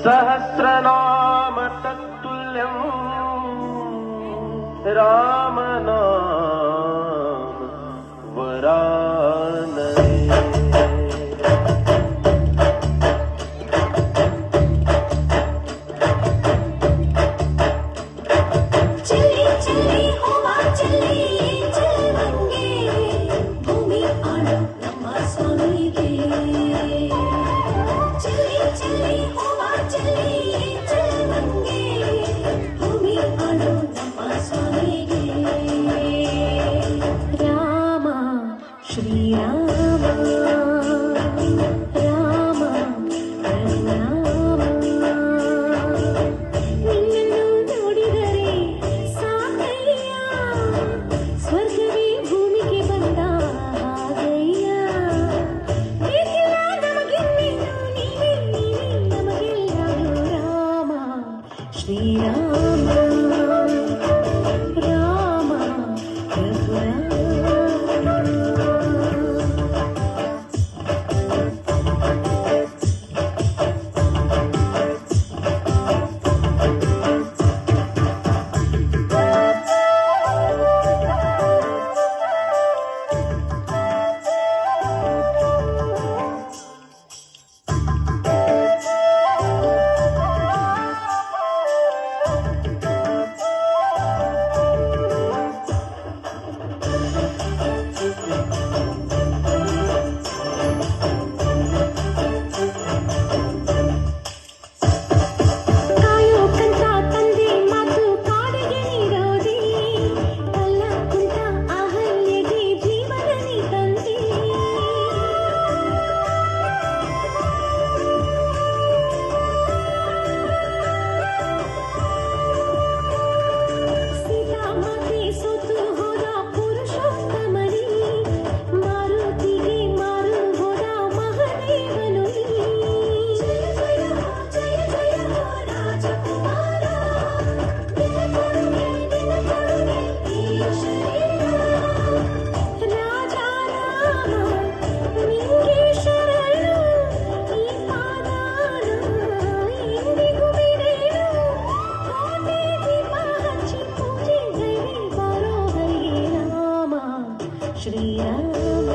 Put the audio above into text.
सहस्रनाम तत्तुल्यं रामनाम वरानने। चली चली होवा चली चलवंगे भूमि आडो ನಮ್ಮ ಸ್ವಾಮಿಗೆ चली चली होवा चली चलवंगे भूमि आडो ನಮ್ಮ ಸ್ವಾಮಿಗೆ ರಾಮ ಶ್ರೀರಾಮ ರಾಮ ರಘುರಾಮ ನಿನ್ನನ್ನು ನೋಡಿದರೆ ಸಾಕಯ್ಯ ಸ್ವರ್ಗವೇ ಭೂಮಿಗೆ ಬಂದ ಹಾಗಯ್ಯ ಬೇಕಿಲ್ಲ ನಮಗಿನ್ನೇನು ನೀವೇ ನೀವೇ ನಮಗೆಲ್ಲರೂ ರಾಮ ಶ್ರೀರಾಮ ರಾಮ ರಘುರಾಮ ಕಾಯೋ ಕಂತ ತಂದೆ ಮಾತು ಕಾಡಿಗೆ ನೀಡೋದಿ ಕಲ್ಲ ಕುಂತ ಅಹಲ್ಯೆಗೆ ಜೀವನ ನೀ ತಂದೆ ಸೀತಾಮಾತೆ ಸೋತು ಹೋದ ಪುರುಷೋತ್ತಮನಿ ಮಾರುತಿಗೆ ಮಾರು ಹೋದ ಮಹದೇವನು ಜಯ ಜಯ ಜಯ ಜಯ ರಾಜಕುಮಾರ ನಿನ್ನ ಕೊಡುಗೆ ಈ ಶರೀರ ರಾಜ ರಾಮ ನಿಂಗೆ ಶರಣು ಈ ಪಾದಾನ ಎಂದಿಗೂ ಬಿಡೆನು ಕೋಟೆ ದೀಪ ಹಚ್ಚಿ ಪೂಜೆ ಗೈರಿ ಬಾರೋ ಹರಿ ರಾಮ ಶ್ರೀರಾಮ